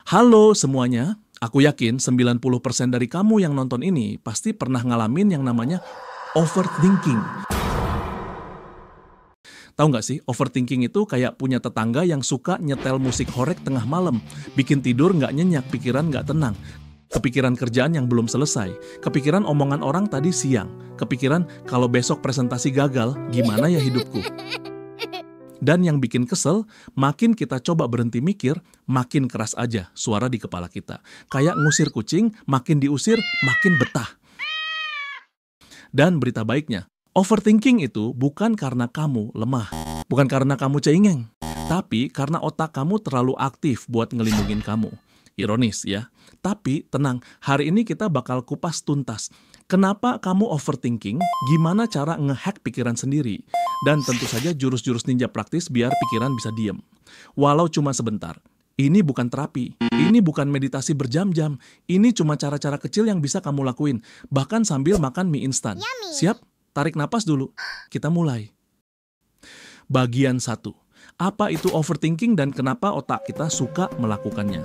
Halo semuanya, aku yakin 90% dari kamu yang nonton ini pasti pernah ngalamin yang namanya overthinking. Tahu nggak sih, overthinking itu kayak punya tetangga yang suka nyetel musik horeg tengah malam, bikin tidur nggak nyenyak, pikiran nggak tenang. Kepikiran kerjaan yang belum selesai, kepikiran omongan orang tadi siang, kepikiran kalau besok presentasi gagal, gimana ya hidupku? Dan yang bikin kesel, makin kita coba berhenti mikir, makin keras aja suara di kepala kita. Kayak ngusir kucing, makin diusir, makin betah. Dan berita baiknya, overthinking itu bukan karena kamu lemah, bukan karena kamu cengeng, tapi karena otak kamu terlalu aktif buat ngelindungin kamu. Ironis ya, tapi tenang, hari ini kita bakal kupas tuntas. Kenapa kamu overthinking, gimana cara ngehack pikiran sendiri, dan tentu saja jurus-jurus ninja praktis biar pikiran bisa diem. Walau cuma sebentar, ini bukan terapi, ini bukan meditasi berjam-jam, ini cuma cara-cara kecil yang bisa kamu lakuin, bahkan sambil makan mie instan. Siap? Tarik napas dulu, kita mulai. Bagian 1. Apa itu overthinking dan kenapa otak kita suka melakukannya?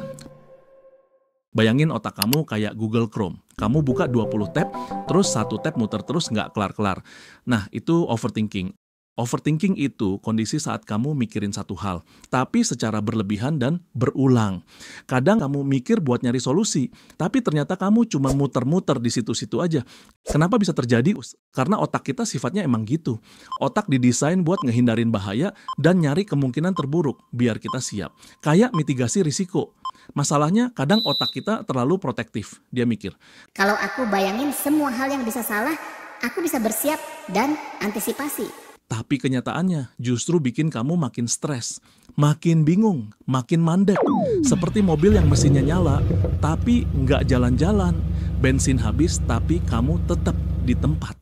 Bayangin otak kamu kayak Google Chrome. Kamu buka 20 tab, terus satu tab muter terus nggak kelar-kelar. Nah, itu overthinking. Overthinking itu kondisi saat kamu mikirin satu hal, tapi secara berlebihan dan berulang. Kadang kamu mikir buat nyari solusi, tapi ternyata kamu cuma muter-muter di situ-situ aja. Kenapa bisa terjadi? Karena otak kita sifatnya emang gitu. Otak didesain buat ngehindarin bahaya dan nyari kemungkinan terburuk, biar kita siap. Kayak mitigasi risiko. Masalahnya kadang otak kita terlalu protektif. Dia mikir, kalau aku bayangin semua hal yang bisa salah, aku bisa bersiap dan antisipasi. tapi kenyataannya justru bikin kamu makin stres, makin bingung, makin mandek. Seperti mobil yang mesinnya nyala, tapi nggak jalan-jalan. Bensin habis, tapi kamu tetap di tempat.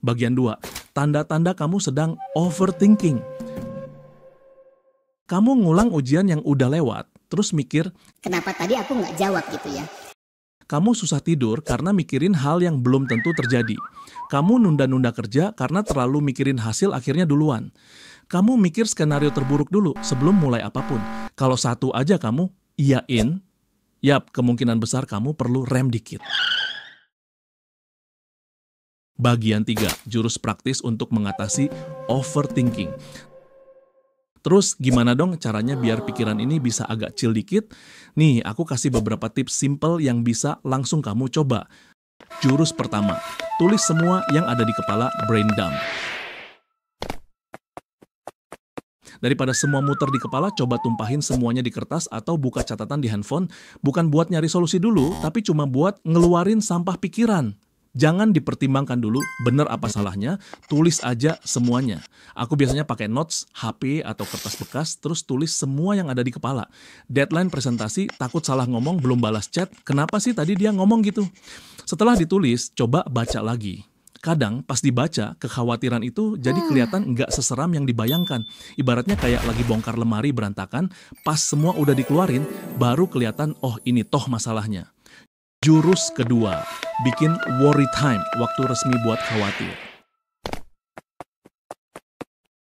Bagian 2, tanda-tanda kamu sedang overthinking. Kamu ngulang ujian yang udah lewat, terus mikir, Kenapa tadi aku nggak jawab gitu ya? kamu susah tidur karena mikirin hal yang belum tentu terjadi. Kamu nunda-nunda kerja karena terlalu mikirin hasil akhirnya duluan. Kamu mikir skenario terburuk dulu sebelum mulai apapun. Kalau satu aja kamu iyain, yap, kemungkinan besar kamu perlu rem dikit. Bagian 3, jurus praktis untuk mengatasi overthinking. Terus gimana dong caranya biar pikiran ini bisa agak chill dikit? Nih, aku kasih beberapa tips simple yang bisa langsung kamu coba. Jurus pertama, tulis semua yang ada di kepala, brain dump. Daripada semua muter di kepala, coba tumpahin semuanya di kertas atau buka catatan di handphone. Bukan buat nyari solusi dulu, tapi cuma buat ngeluarin sampah pikiran. Jangan dipertimbangkan dulu, bener apa salahnya, tulis aja semuanya. Aku biasanya pakai notes, HP, atau kertas bekas, terus tulis semua yang ada di kepala. Deadline presentasi, takut salah ngomong, belum balas chat, kenapa sih tadi dia ngomong gitu? Setelah ditulis, coba baca lagi. Kadang pas dibaca, kekhawatiran itu jadi kelihatan nggak seseram yang dibayangkan. Ibaratnya kayak lagi bongkar lemari berantakan, pas semua udah dikeluarin, baru kelihatan, oh ini toh masalahnya. Jurus kedua, bikin worry time, waktu resmi buat khawatir.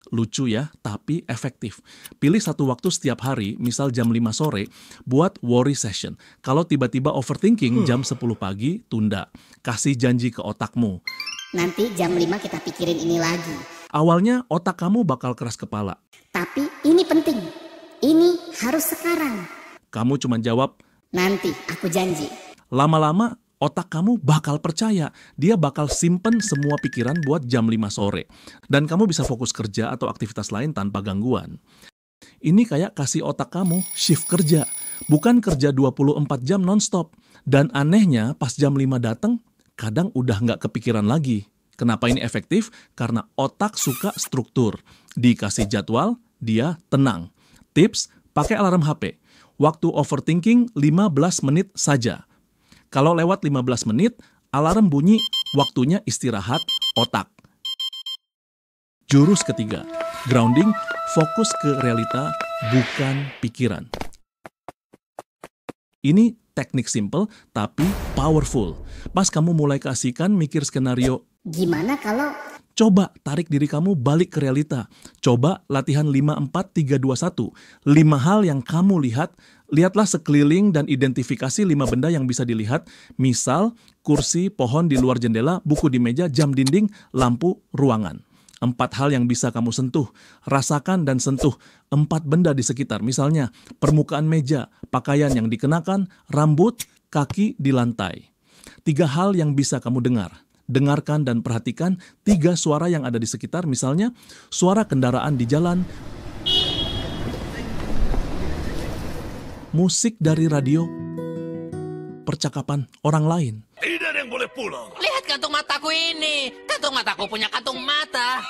Lucu ya, tapi efektif. Pilih satu waktu setiap hari, misal jam 5 sore, buat worry session. Kalau tiba-tiba overthinking, jam 10 pagi, tunda. Kasih janji ke otakmu. Nanti jam 5 kita pikirin ini lagi. Awalnya otak kamu bakal keras kepala. Tapi ini penting. Ini harus sekarang. Kamu cuma jawab, Nanti aku janji. lama-lama otak kamu bakal percaya. Dia bakal simpen semua pikiran buat jam 5 sore. Dan kamu bisa fokus kerja atau aktivitas lain tanpa gangguan. Ini kayak kasih otak kamu shift kerja. Bukan kerja 24 jam nonstop. Dan anehnya pas jam 5 datang, kadang udah nggak kepikiran lagi. Kenapa ini efektif? Karena otak suka struktur. Dikasih jadwal, dia tenang. Tips, pakai alarm HP. Waktu overthinking 15 menit saja. Kalau lewat 15 menit, alarm bunyi, waktunya istirahat otak. Jurus ketiga, grounding, fokus ke realita, bukan pikiran. Ini teknik simple tapi powerful. Pas kamu mulai keasikan mikir skenario, Gimana kalau Coba tarik diri kamu balik ke realita. Coba latihan 5-4-3-2-1. 5 hal yang kamu lihat, lihatlah sekeliling dan identifikasi 5 benda yang bisa dilihat. Misal, kursi, pohon di luar jendela, buku di meja, jam dinding, lampu, ruangan. 4 hal yang bisa kamu sentuh, rasakan dan sentuh 4 benda di sekitar. Misalnya, permukaan meja, pakaian yang dikenakan, rambut, kaki di lantai. 3 hal yang bisa kamu dengar. Dengarkan dan perhatikan 3 suara yang ada di sekitar, misalnya suara kendaraan di jalan, musik dari radio, percakapan orang lain. Tidak ada yang boleh pulang. Lihat kantung mataku ini. Kantung mataku punya kantung mata.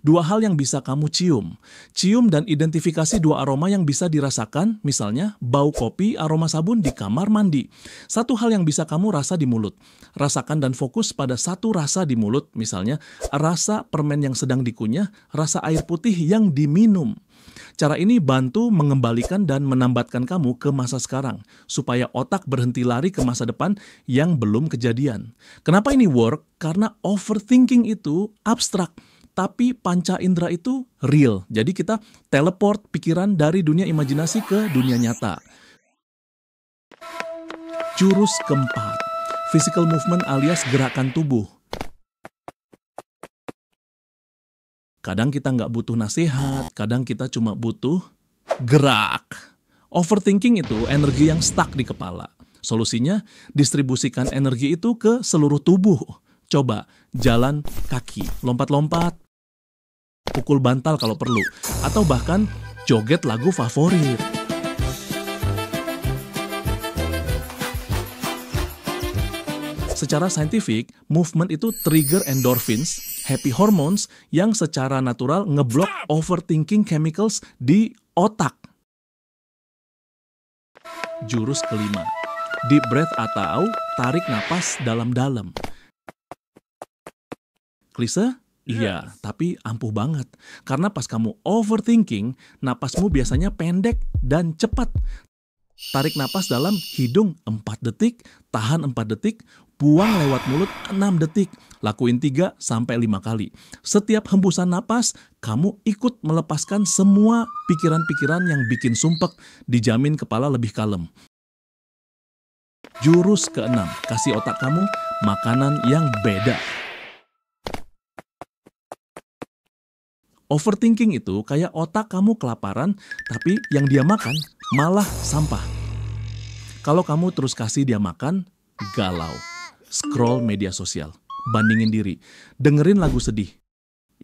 2 hal yang bisa kamu cium. Cium dan identifikasi 2 aroma yang bisa dirasakan, misalnya bau kopi, aroma sabun di kamar mandi. 1 hal yang bisa kamu rasa di mulut. Rasakan dan fokus pada 1 rasa di mulut, misalnya rasa permen yang sedang dikunyah, rasa air putih yang diminum. Cara ini bantu mengembalikan dan menambatkan kamu ke masa sekarang, supaya otak berhenti lari ke masa depan yang belum kejadian. Kenapa ini work? Karena overthinking itu abstrak. Tapi panca indera itu real. Jadi kita teleport pikiran dari dunia imajinasi ke dunia nyata. Jurus keempat, physical movement alias gerakan tubuh. Kadang kita nggak butuh nasihat, kadang kita cuma butuh gerak. Overthinking itu energi yang stuck di kepala. Solusinya, distribusikan energi itu ke seluruh tubuh. Coba jalan kaki, lompat-lompat, pukul bantal kalau perlu, atau bahkan joget lagu favorit. Secara saintifik, movement itu trigger endorphins, happy hormones yang secara natural ngeblok overthinking chemicals di otak. Jurus kelima, deep breath atau tarik napas dalam-dalam. Klise? Iya, tapi ampuh banget. Karena pas kamu overthinking, napasmu biasanya pendek dan cepat. Tarik napas dalam hidung 4 detik, tahan 4 detik, buang lewat mulut 6 detik. Lakuin 3-5 kali. Setiap hembusan napas, kamu ikut melepaskan semua pikiran-pikiran yang bikin sumpek, dijamin kepala lebih kalem. Jurus keenam, kasih otak kamu makanan yang beda. Overthinking itu kayak otak kamu kelaparan, tapi yang dia makan malah sampah. Kalau kamu terus kasih dia makan, galau. Scroll media sosial, bandingin diri, dengerin lagu sedih.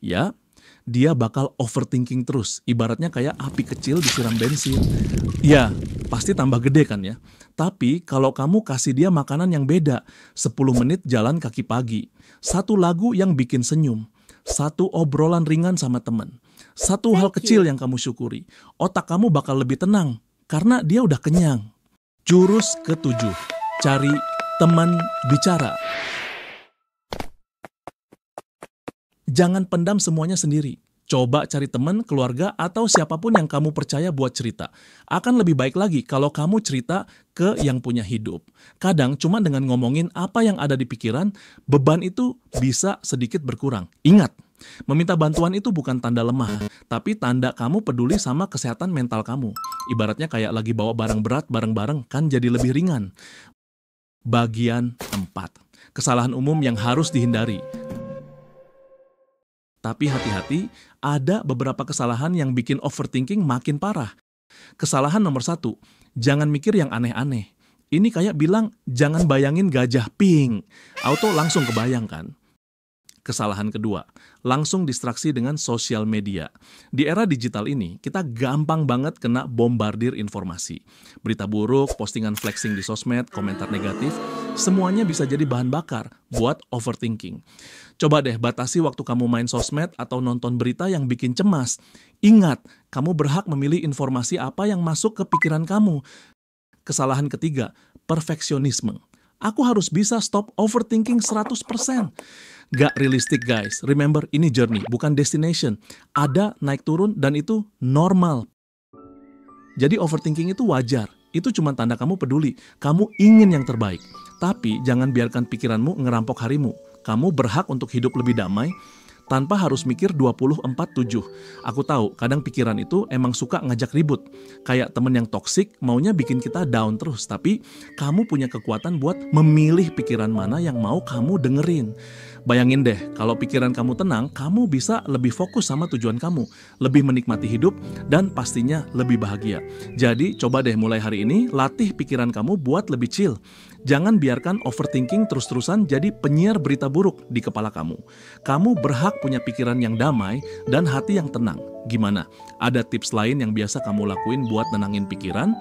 Ya, dia bakal overthinking terus. Ibaratnya kayak api kecil disiram bensin. Ya, pasti tambah gede kan ya. Tapi kalau kamu kasih dia makanan yang beda, 10 menit jalan kaki pagi, 1 lagu yang bikin senyum, 1 obrolan ringan sama teman, 1 hal kecil yang kamu syukuri, otak kamu bakal lebih tenang karena dia udah kenyang. Jurus ketujuh, cari teman bicara. Jangan pendam semuanya sendiri. Coba cari teman, keluarga, atau siapapun yang kamu percaya buat cerita. Akan lebih baik lagi kalau kamu cerita ke yang punya hidup. Kadang cuma dengan ngomongin apa yang ada di pikiran, beban itu bisa sedikit berkurang. Ingat, meminta bantuan itu bukan tanda lemah, tapi tanda kamu peduli sama kesehatan mental kamu. Ibaratnya kayak lagi bawa barang berat bareng-bareng, kan jadi lebih ringan. Bagian 4. Kesalahan umum yang harus dihindari. Tapi hati-hati, ada beberapa kesalahan yang bikin overthinking makin parah. Kesalahan nomor 1, jangan mikir yang aneh-aneh. Ini kayak bilang, jangan bayangin gajah pink. Auto langsung kebayang kan? Kesalahan kedua, langsung distraksi dengan sosial media. Di era digital ini, kita gampang banget kena bombardir informasi. Berita buruk, postingan flexing di sosmed, komentar negatif, semuanya bisa jadi bahan bakar buat overthinking. Coba deh batasi waktu kamu main sosmed atau nonton berita yang bikin cemas. Ingat, kamu berhak memilih informasi apa yang masuk ke pikiran kamu. Kesalahan ketiga, perfeksionisme. Aku harus bisa stop overthinking 100%. Gak realistic guys. Remember, ini journey, bukan destination. Ada naik turun dan itu normal. Jadi overthinking itu wajar. Itu cuma tanda kamu peduli. Kamu ingin yang terbaik. Tapi jangan biarkan pikiranmu ngerampok harimu. kamu berhak untuk hidup lebih damai tanpa harus mikir 24/7. Aku tahu, kadang pikiran itu emang suka ngajak ribut. Kayak temen yang toksik, maunya bikin kita down terus. Tapi kamu punya kekuatan buat memilih pikiran mana yang mau kamu dengerin. Bayangin deh, kalau pikiran kamu tenang, kamu bisa lebih fokus sama tujuan kamu, lebih menikmati hidup, dan pastinya lebih bahagia. Jadi, coba deh mulai hari ini, latih pikiran kamu buat lebih chill. Jangan biarkan overthinking terus-terusan jadi penyiar berita buruk di kepala kamu. Kamu berhak punya pikiran yang damai dan hati yang tenang. Gimana? Ada tips lain yang biasa kamu lakuin buat nenangin pikiran?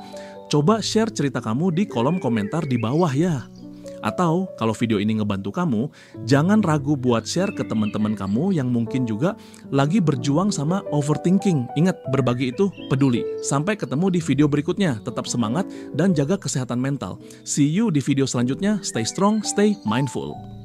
Coba share cerita kamu di kolom komentar di bawah ya. Atau kalau video ini ngebantu kamu, jangan ragu buat share ke teman-teman kamu yang mungkin juga lagi berjuang sama overthinking. Ingat, berbagi itu peduli. Sampai ketemu di video berikutnya. Tetap semangat dan jaga kesehatan mental. See you di video selanjutnya. Stay strong, stay mindful.